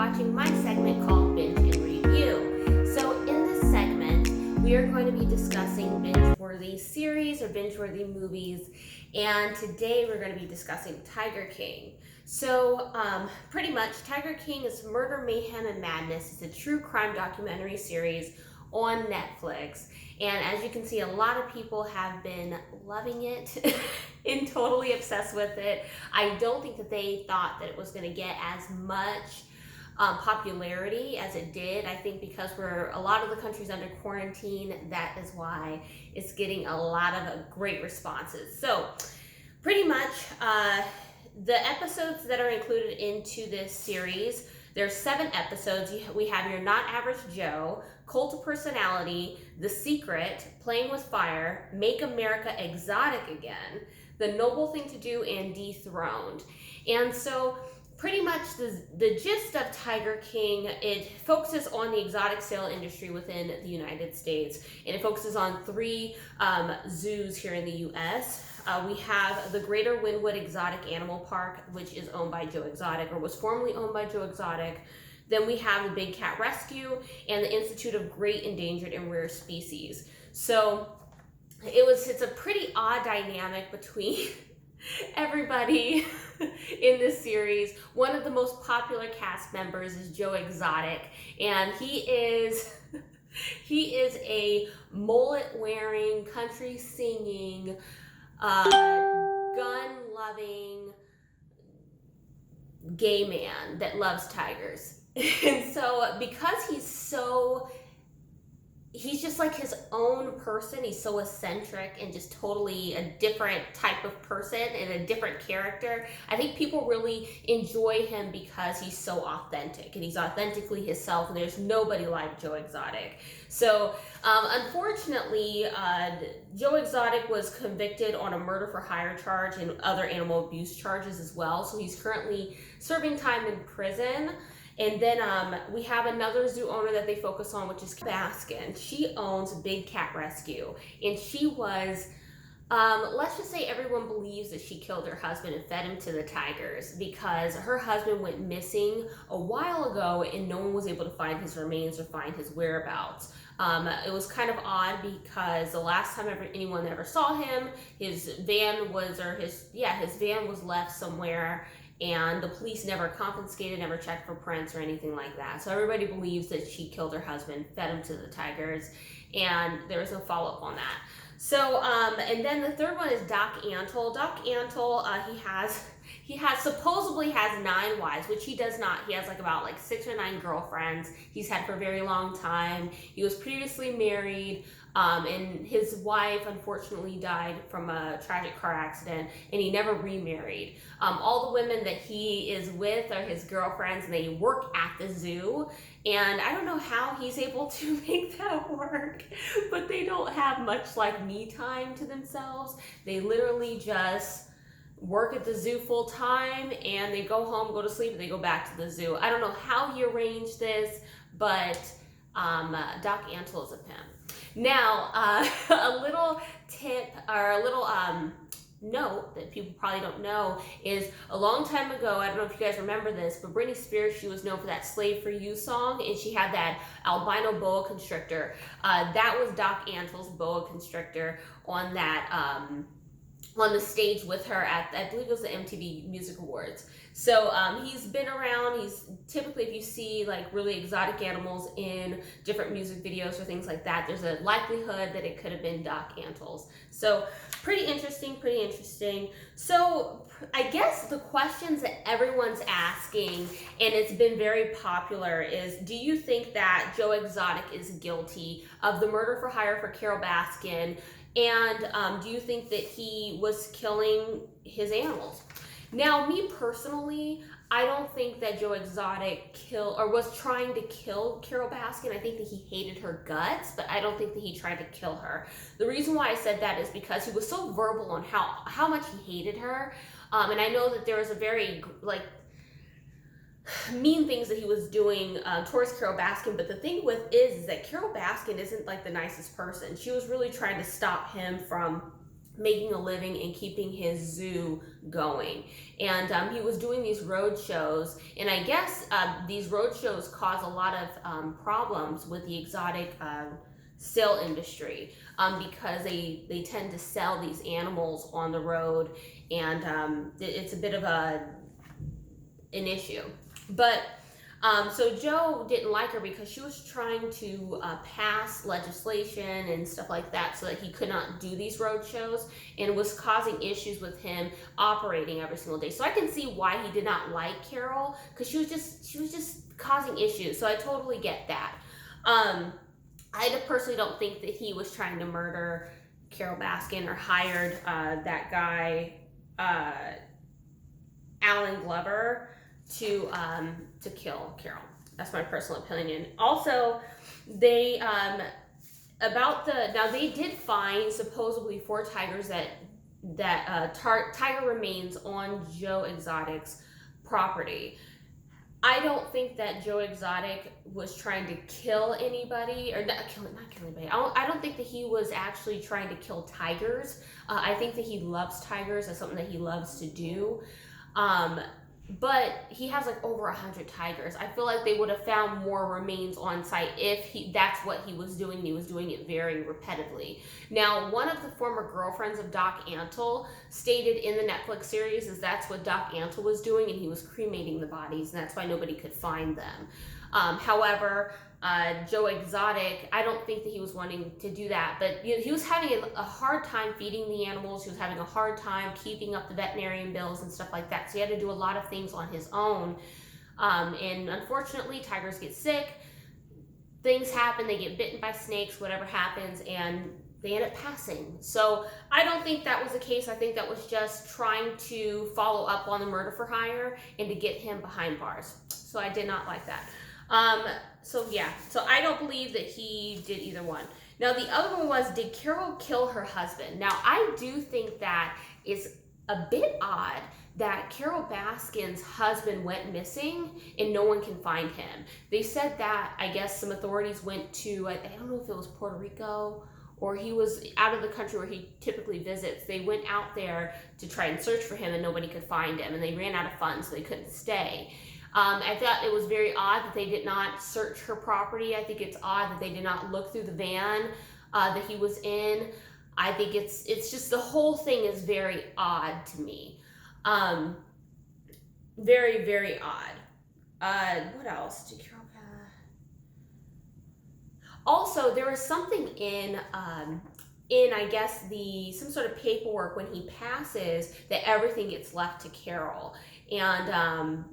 watching my segment called Binge and Review. So in this segment, we are going to be discussing binge-worthy series or binge-worthy movies, and today we're going to be discussing Tiger King. So pretty much, Tiger King is Murder, Mayhem, and Madness. It's a true crime documentary series on Netflix, and as you can see, a lot of people have been loving it and totally obsessed with it. I don't think that they thought that it was going to get as much popularity as it did. I think because a lot of the countries under quarantine, that is why it's getting a lot of great responses. So pretty much the episodes that are included into this series, there's 7 episodes. We have Your Not Average Joe, Cult of Personality, The Secret, Playing with Fire, Make America Exotic Again, The Noble Thing to Do, and Dethroned. And so pretty much the gist of Tiger King, it focuses on the exotic sale industry within the United States, and it focuses on 3 zoos here in the U.S. We have the Greater Wynnewood Exotic Animal Park, which is owned by Joe Exotic, or was formerly owned by Joe Exotic. Then we have the Big Cat Rescue and the Institute of Great Endangered and Rare Species. So it's a pretty odd dynamic between everybody in this series. One of the most popular cast members is Joe Exotic, and he is a mullet-wearing, country-singing, gun-loving gay man that loves tigers. And so because he's just like his own person, he's so eccentric and just totally a different type of person and a different character, I think people really enjoy him because he's so authentic and he's authentically himself, and there's nobody like Joe Exotic. So unfortunately, Joe Exotic was convicted on a murder for hire charge and other animal abuse charges as well, so he's currently serving time in prison. And then we have another zoo owner that they focus on, which is Baskin. She owns Big Cat Rescue, and she was, let's just say everyone believes that she killed her husband and fed him to the tigers, because her husband went missing a while ago and no one was able to find his remains or find his whereabouts. It was kind of odd because the last time anyone ever saw him, his van was left somewhere, and the police never confiscated, never checked for prints or anything like that. So everybody believes that she killed her husband, fed him to the tigers, and there was no follow-up on that. So, and then the third one is Doc Antle. Doc Antle, he supposedly has 9 wives, which he does not. He has about 6 or 9 girlfriends he's had for a very long time. He was previously married, and his wife unfortunately died from a tragic car accident, and he never remarried. All the women that he is with are his girlfriends, and they work at the zoo. And I don't know how he's able to make that work, but they don't have much me time to themselves. They literally just work at the zoo full time, and they go home, go to sleep, and they go back to the zoo. I don't know how he arranged this, but Doc Antle is a pimp. Now, a little tip or a little note that people probably don't know is a long time ago, I don't know if you guys remember this, but Britney Spears, she was known for that Slave for You song, and she had that albino boa constrictor. That was Doc Antle's boa constrictor on that on the stage with her at, I believe it was the MTV Music Awards. So he's been around. He's typically, if you see really exotic animals in different music videos or things like that, there's a likelihood that it could have been Doc Antle's. So pretty interesting. So I guess the questions that everyone's asking, and it's been very popular, is do you think that Joe Exotic is guilty of the murder for hire for Carole Baskin? And do you think that he was killing his animals? Now, me personally, I don't think that Joe Exotic was trying to kill Carole Baskin. I think that he hated her guts, but I don't think that he tried to kill her. The reason why I said that is because he was so verbal on how much he hated her. And I know that there was a very, mean things that he was doing towards Carole Baskin, but the thing is that Carole Baskin isn't the nicest person. She was really trying to stop him from making a living and keeping his zoo going. And he was doing these road shows, and I guess these road shows cause a lot of problems with the exotic sale industry, because they tend to sell these animals on the road, and it's a bit of an issue. But so Joe didn't like her because she was trying to pass legislation and stuff like that so that he could not do these road shows, and was causing issues with him operating every single day. So I can see why he did not like Carole, because she was just causing issues. So I totally get that. I personally don't think that he was trying to murder Carole Baskin or hired that guy Alan Glover to kill Carole. That's my personal opinion. Also, they they did find supposedly 4 tigers that tiger remains on Joe Exotic's property. I don't think that Joe Exotic was trying to kill anybody, or not kill anybody. I don't think that he was actually trying to kill tigers. I think that he loves tigers. That's something that he loves to do. But he has like over 100 tigers. I feel like they would have found more remains on site if that's what he was doing. He was doing it very repetitively. Now, one of the former girlfriends of Doc Antle stated in the Netflix series is that's what Doc Antle was doing, and he was cremating the bodies, and that's why nobody could find them. However, Joe Exotic, I don't think that he was wanting to do that, but he was having a hard time feeding the animals. He was having a hard time keeping up the veterinarian bills and stuff like that. So he had to do a lot of things on his own. And unfortunately, tigers get sick. Things happen. They get bitten by snakes, whatever happens, and they end up passing. So I don't think that was the case. I think that was just trying to follow up on the murder for hire and to get him behind bars. So I did not like that. So I don't believe that he did either one. Now, the other one was, did Carole kill her husband? Now, I do think that is a bit odd that Carole Baskin's husband went missing and no one can find him. They said that, I guess, some authorities went to, I don't know if it was Puerto Rico, or he was out of the country where he typically visits. They went out there to try and search for him and nobody could find him, and they ran out of funds, so they couldn't stay. I thought it was very odd that they did not search her property. I think it's odd that they did not look through the van that he was in. I think it's just, the whole thing is very odd to me. Very, very odd. What else did Carole have? Also, there was something in I guess some sort of paperwork when he passes that everything gets left to Carole, and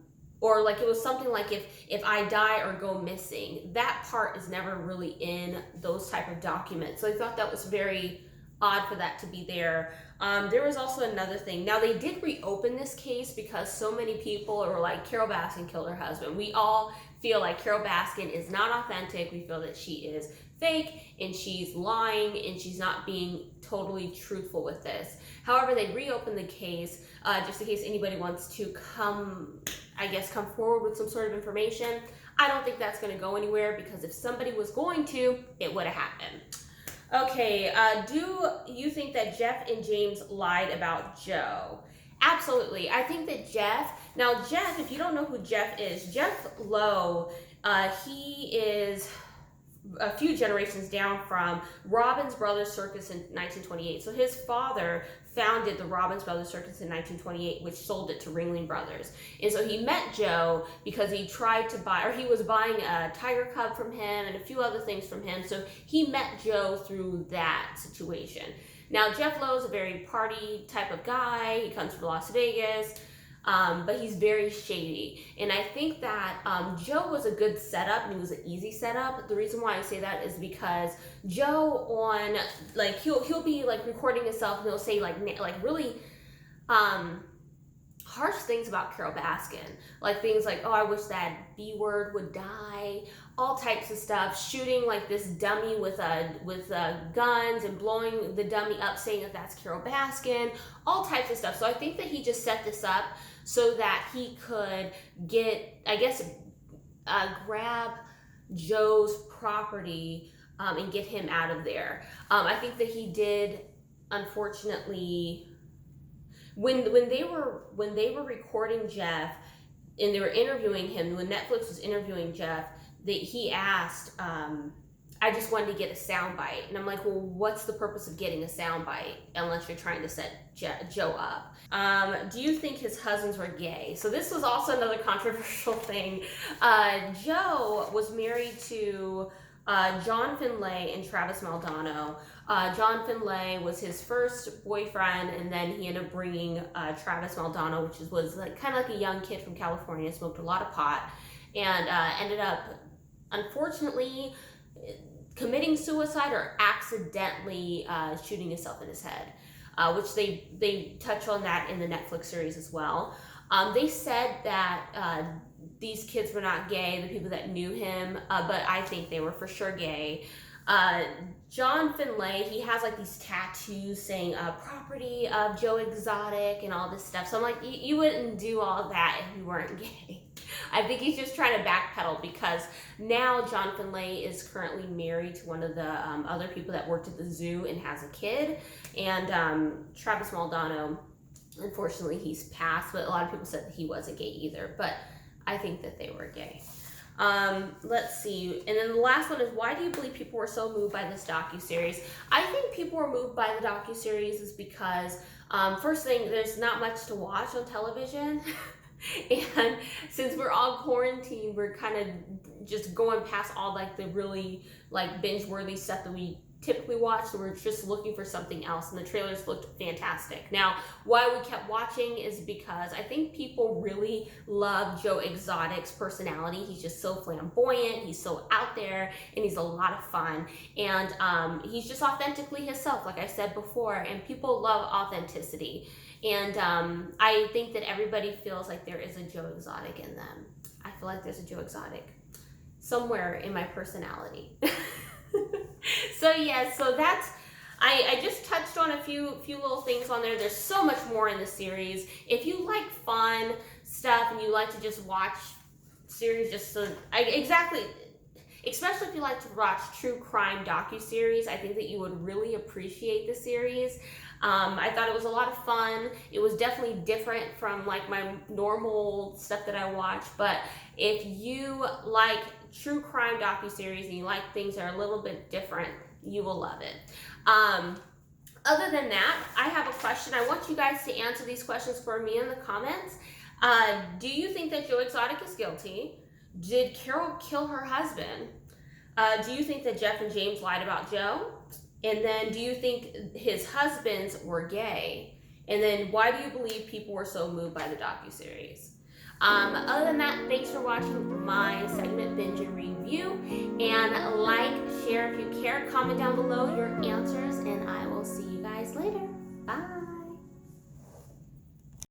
or like it was something like if I die or go missing, that part is never really in those type of documents. So I thought that was very odd for that to be there. There was also another thing. Now, they did reopen this case because so many people were like, Carole Baskin killed her husband. We all feel like Carole Baskin is not authentic. We feel that she is fake and she's lying and she's not being totally truthful with this. However, they reopened the case just in case anybody wants to come forward with some sort of information. I don't think that's going to go anywhere, because if somebody was going to, it would have happened. Okay, do you think that Jeff and James lied about Joe? Absolutely. I think that Jeff, if you don't know who Jeff is, Jeff Lowe, he is a few generations down from Robbins Brothers Circus in 1928. So his father founded the Robbins Brothers Circus in 1928, which sold it to Ringling Brothers. And so he met Joe because he tried to buy, or he was buying a tiger cub from him and a few other things from him. So he met Joe through that situation. Now, Jeff Lowe is a very party type of guy. He comes from Las Vegas. But he's very shady. And I think that Joe was a good setup, and he was an easy setup. The reason why I say that is because Joe he'll be like recording himself, and he'll say like really harsh things about Carole Baskin. Like things like, oh, I wish that B word would die, all types of stuff, shooting like this dummy with guns and blowing the dummy up, saying that that's Carole Baskin, all types of stuff. So I think that he just set this up so that he could grab Joe's property and get him out of there. I think that he did unfortunately, when they were recording Jeff and they were interviewing him, when Netflix was interviewing Jeff, he asked, I just wanted to get a soundbite. And I'm like, well, what's the purpose of getting a soundbite unless you're trying to set Joe up? Do you think his husbands were gay? So this was also another controversial thing. Joe was married to John Finlay and Travis Maldonado. John Finlay was his first boyfriend, and then he ended up bringing Travis Maldonado, which was like kind of like a young kid from California, smoked a lot of pot, and ended up, unfortunately, committing suicide or accidentally shooting himself in his head, which they touch on that in the Netflix series as well. They said that these kids were not gay, the people that knew him, but I think they were for sure gay. John Finlay, he has like these tattoos saying property of Joe Exotic and all this stuff. So I'm like, you wouldn't do all that if you weren't gay. I think he's just trying to backpedal because now John Finlay is currently married to one of the other people that worked at the zoo and has a kid. And Travis Maldonado, unfortunately, he's passed, but a lot of people said that he wasn't gay either. But I think that they were gay. Let's see. And then the last one is, why do you believe people were so moved by this docuseries? I think people were moved by the docuseries is because, first thing, there's not much to watch on television. And since we're all quarantined, we're kind of just going past all like the really like binge-worthy stuff that we typically watch, so we're just looking for something else, and the trailers looked fantastic. Now, why we kept watching is because I think people really love Joe Exotic's personality. He's just so flamboyant, he's so out there, and he's a lot of fun, and he's just authentically himself, like I said before, and people love authenticity. And I think that everybody feels like there is a Joe Exotic in them. I feel like there's a Joe Exotic somewhere in my personality. So yeah, so that's, I just touched on a few little things on there. There's so much more in the series. If you like fun stuff and you like to just watch series just so, especially if you like to watch true crime docuseries, I think that you would really appreciate the series. I thought it was a lot of fun. It was definitely different from like my normal stuff that I watch, but if you like true crime docuseries and you like things that are a little bit different, you will love it. Other than that, I have a question. I want you guys to answer these questions for me in the comments. Do you think that Joe Exotic is guilty? Did Carole kill her husband? Do you think that Jeff and James lied about Joe? And then do you think his husbands were gay? And then why do you believe people were so moved by the docuseries? Other than that, thanks for watching my segment Binge and Review. And like, share if you care, comment down below your answers, and I will see you